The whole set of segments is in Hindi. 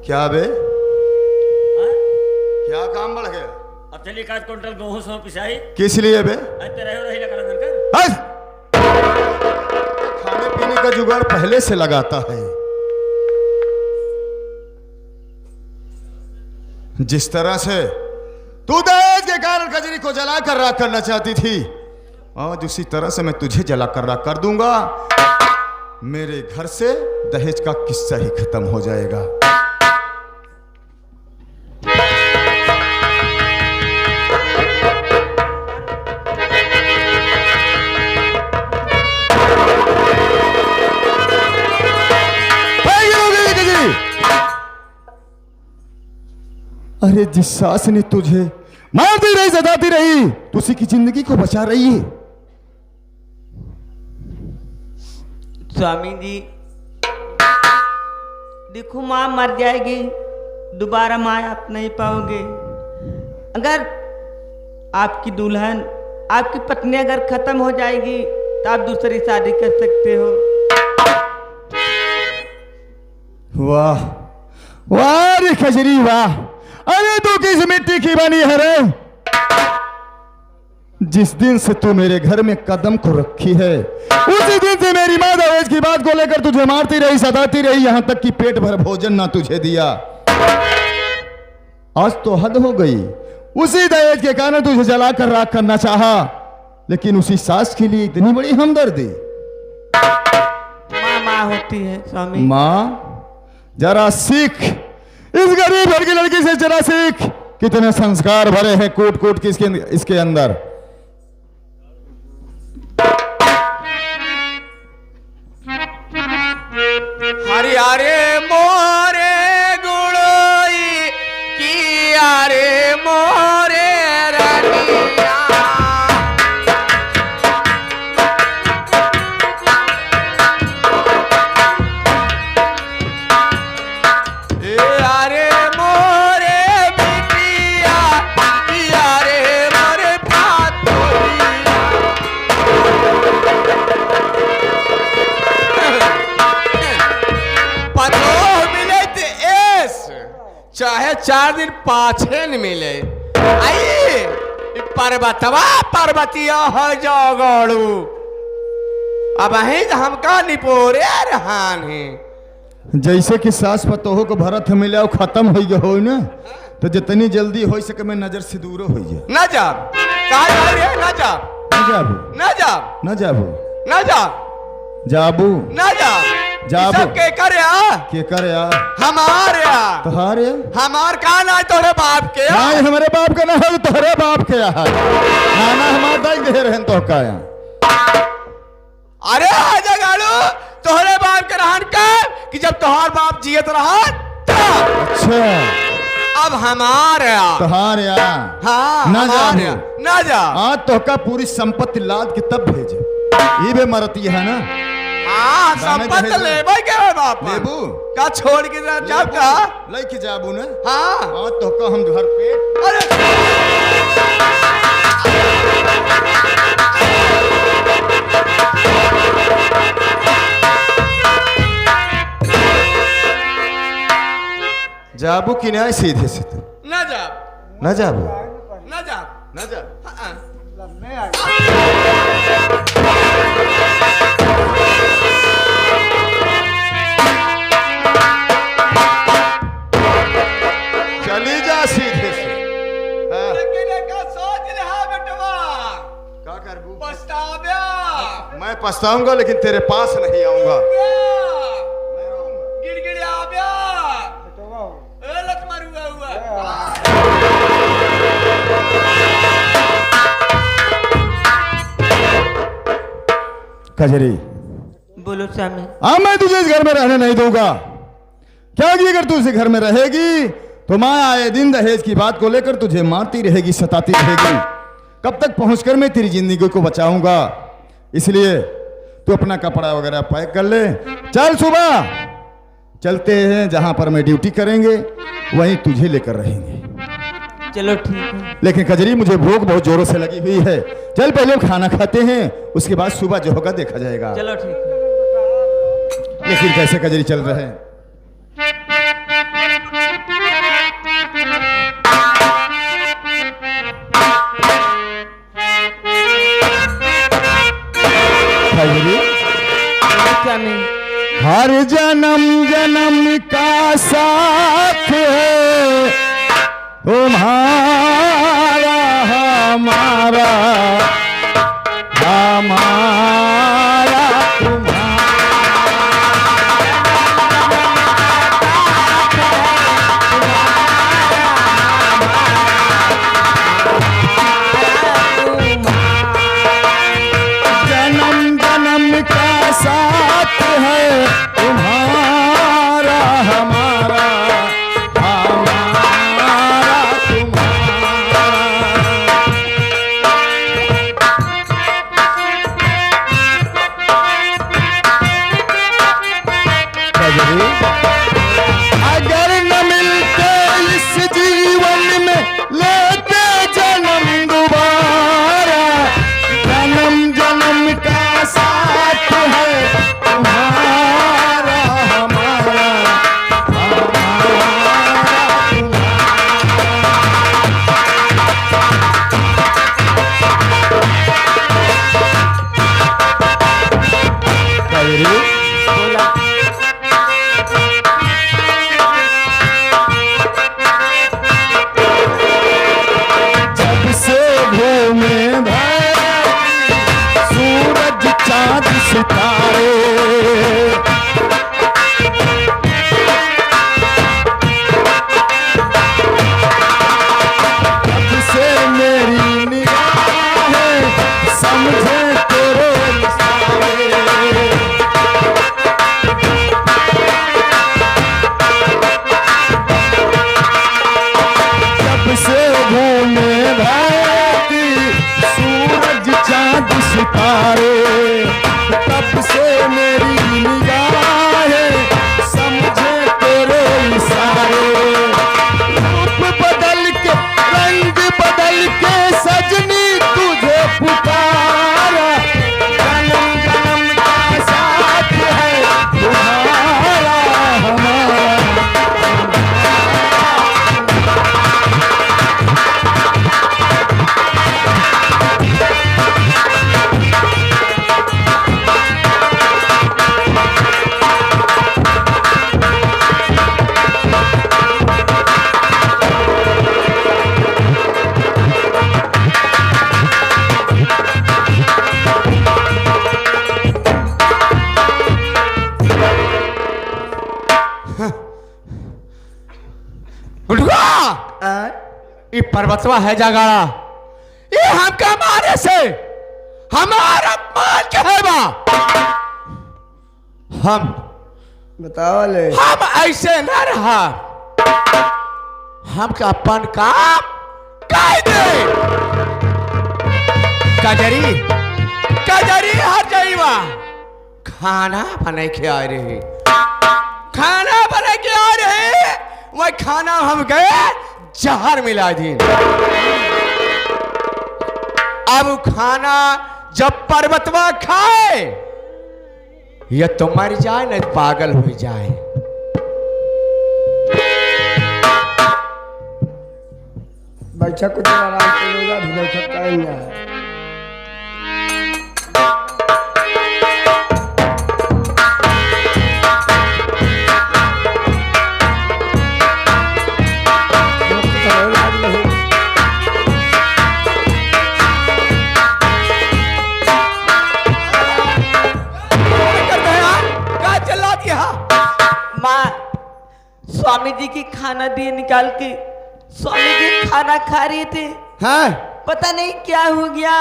क्या बे? क्या काम बढ़ गया? अब चलिए 1 क्विंटल गेहूं 100 पिसाई। किस लिए बे? खाने पीने का जुगाड़ पहले से लगाता है। जिस तरह से तू दहेज के कारण कजरी को जला कर राख करना चाहती थी, आज उसी तरह से मैं तुझे जला कर राख कर दूंगा। मेरे घर से दहेज का किस्सा ही खत्म हो जाएगा। अरे जिस सास ने तुझे मारती रही, सताती रही, तो उसी की जिंदगी को बचा रही है। स्वामी जी देखो, माँ मर जाएगी, दोबारा माँ आप नहीं पाओगे। अगर आपकी दुल्हन, आपकी पत्नी अगर खत्म हो जाएगी तो आप दूसरी शादी कर सकते हो। वाह वाह रे खजरी वाह। अरे तू किस मिट्टी की बनी है रे? जिस दिन से तू मेरे घर में कदम को रखी है, उसी दिन से मेरी माँ दहेज की बात को लेकर तुझे मारती रही, सताती रही, यहां तक कि पेट भर भोजन ना तुझे दिया। आज तो हद हो गई। उसी दहेज के कारण तुझे जलाकर राख करना चाहा, लेकिन उसी सास के लिए इतनी बड़ी हमदर्दी। माँ माँ होती है स्वामी। माँ जरा सीख, इस गरीब घर की लड़की से जरा सीख, कितने संस्कार भरे हैं कूट कूट के इसके अंदर। हरियारे मोरे गुड़ोई कियारे मोरे रनिया। यारे मोरे बिटिया कियारे मोरे पातोलिया। चाहे 4 दिन पाछे न मिले। आइए पर्वतवा पर्वतिया हो जागड़ू, अब हमका निपोरे रहान है। जैसे कि सास पतोह को भरत मिले और खत्म हो गया हो ना, तो जितनी जल्दी हो सके मैं नजर से दूर हो जाए। न जा कहा जा रही है? न जा न जाबू न जा न जाबू न जा जाबू न जा जाबू सब के कर या हमारे तुम्हारे हमार का ना तोरे बाप के नहीं, हमारे बाप का ना है, तोहरे बाप के है। नाना हमार दाई दे रहे तो का। अरे आजा गाड़ू तोहरे बाप के रहन का कि जब तोहार बाप जियत रहा। अच्छा अब हमारे तोहारे हाँ ना जा ना जा। आज तो का पूरी संपत्ति लाद के तब भेजे। ये भी मरती है ना। हाँ संपत्ति लेबो के बाप लेबू का छोड़ के जाब का लेके जाबू ना। हाँ आज तो का हम घर पे। अरे जाबू कि नहीं सीधे से तो न जा न जाबू न जा न जा। चली जा सीधे से। सोच रहा बेटवा क्या करबू? पछताव्या। मैं पछताऊंगा लेकिन तेरे पास नहीं आऊंगा। गिड़गिड़ाव्या लत मरुआ हुआ। कजरी बोलो स्वामी। हाँ मैं तुझे इस घर में रहने नहीं दूंगा। क्या कि अगर तू इस घर में रहेगी तो माँ आए दिन दहेज की बात को लेकर तुझे मारती रहेगी, सताती रहेगी। कब तक पहुंचकर मैं तेरी जिंदगी को बचाऊंगा? इसलिए तू अपना कपड़ा वगैरह पैक कर ले, चल सुबह चलते हैं। जहां पर मैं ड्यूटी करेंगे वहीं तुझे लेकर रहेंगे। चलो ठीक है। लेकिन कजरी मुझे भूख बहुत जोरों से लगी हुई है। चल पहले खाना खाते हैं, उसके बाद सुबह जो होगा देखा जाएगा। चलो ठीक है। लेकिन कैसे कजरी चल रहे हैं? साथ है तुम्हारा हमारा हमारा जन्म जन्म का साथ है तुम्हारा हमारा हमारा तुम्हारा। अगर न मिलते इस जीवन में लेते जन्म दोबारा, जन्म जन्म का साथ है तुम्हारा हमारा जब से घूमे धरती, सूरज चांद सितारे, जब से मेरी निगाहें समझे तेरे इशारे, जब से घूमे धरती, सूरज चांद सितारे, तब से मेरी निगाहें समझे तेरे इशारे। रूप बदल के रंग बदल के सजनी तुझे पुकारा, जन्म जन्म का साथ है तुम्हारा हमारा। ये पर्वतवा है जागाड़ा, ये हमका मारे से हमारा मान के है बा। हम बताओ ले। हम ऐसे न रहा, हमका अपन काम कर दे। कजरी कजरी हर जाइबा, खाना बने के आ रहे, खाना बने के आ रहे, वह खाना हम गए जहर मिला दी। अब खाना जब पर्वतवा खाए, ये तो मर जाए न पागल हो जाए। बैठा कुछ आराम से लेगा, भिड़ सकता ही नहीं है। माँ, स्वामी जी की खाना दिए निकाल के, स्वामी जी खाना खा रहे थे। हाँ? पता नहीं क्या हो गया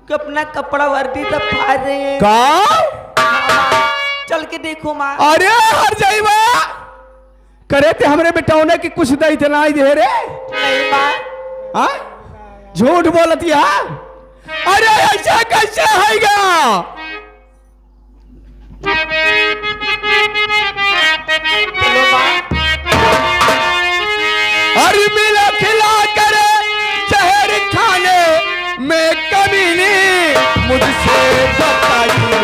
कि अपना कपड़ा वर्दी सब फाड़ रहे हैं। का? चल के देखो माँ। अरे हर जाइबा, करे थे हमरे बेटौने की कुछ दई थे नहीं दे रे। नहीं माँ। हाँ? झूठ बोलती है। अरे ऐसा कैसे होगा? चलो माँ। अरे मिला खिला कर शहर खाने में कमी नहीं मुझसे बताइए।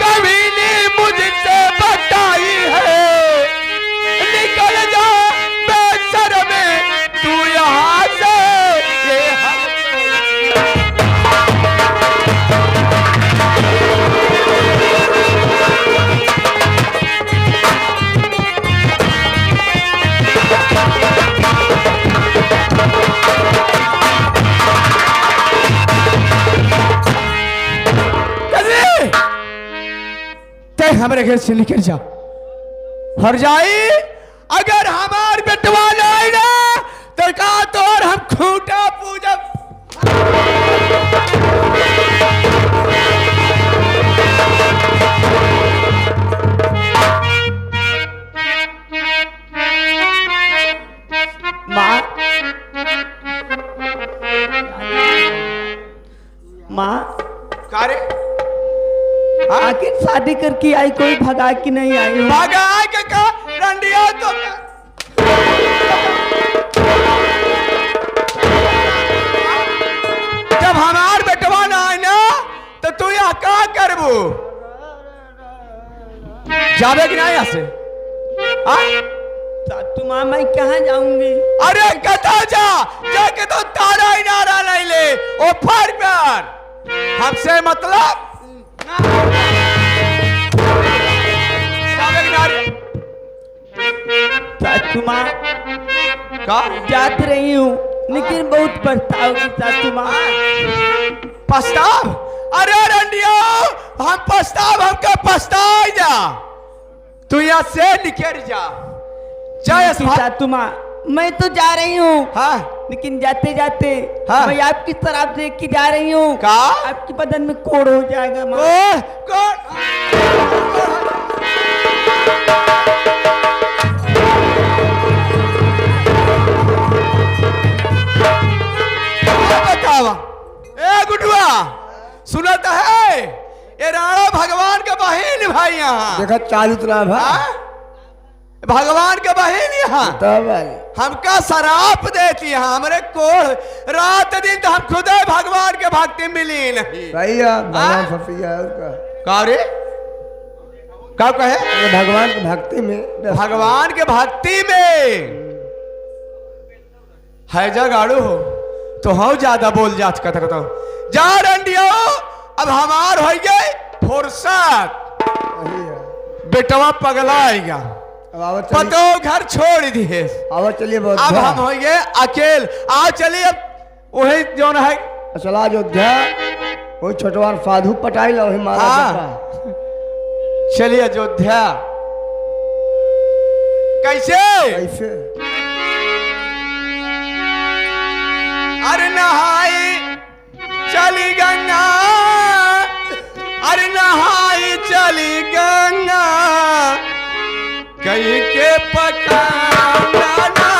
कभी नहीं मुझसे बताई है। हमारे घर से निकल जा। हर जाई अगर हमार बेटवा नहीं ना तो का तोर हम खूंटा पूजब। माँ माँ कारे आखिर शादी करके आई, कोई भगा के नहीं आई हो? भागा के का रंडिया तो जब हमार बेटवा ना आए ना तो तू यहाँ का करबू? जावे कि नहीं यहाँ से? सासू माँ मैं कहाँ जाऊंगी? अरे कता जा जाके तो तारा ही नारा नहीं ले ओ फार प्यार हमसे मतलब सासू माँ का जात रही हूँ लेकिन बहुत पछताओगी सासू माँ। पछताव? अरे रंडियो हम पछताव हमका पछताई जा। तू यहाँ से निकल जा। जय सासू माँ मैं तो जा रही हूँ। हाँ लेकिन जाते जाते हाँ। मैं आपकी तरफ देख के जा रही हूँ। का आपके बदन में कोड़ हो जाएगा माँ। बतावा ए गुडुआ सुनता है ये राणा भगवान का बहन भाई यहाँ देखा चालू तरह भाई हाँ? भगवान का बहन यहाँ तब हमका शराप देती है हमरे कोड़ रात दिन तो हम खुद भगवान के भक्ति मिली नहीं। सही है भगवान फसिया है उसका। का रे का कहे ये भगवान की भक्ति में भगवान के भक्ति में है जगाड़ू हो तो हम ज्यादा बोल जात कहता जा रंडियो अब हमार हो गए फुर्सत। सही है। बेटवा पगला आएगा अब आवत पतो घर छोड़ दिए आवत चलिए बहुत अब हम हो गए अकेल आ चलिए अब वही जो है चला अयोध्या वही छोटवान साधु पटाई लो वही माला हाँ। जपा। चलिए अयोध्या कैसे कैसे अरे नहाई चली गंगा अरे नहाई चली गंगा कहीं के पकाना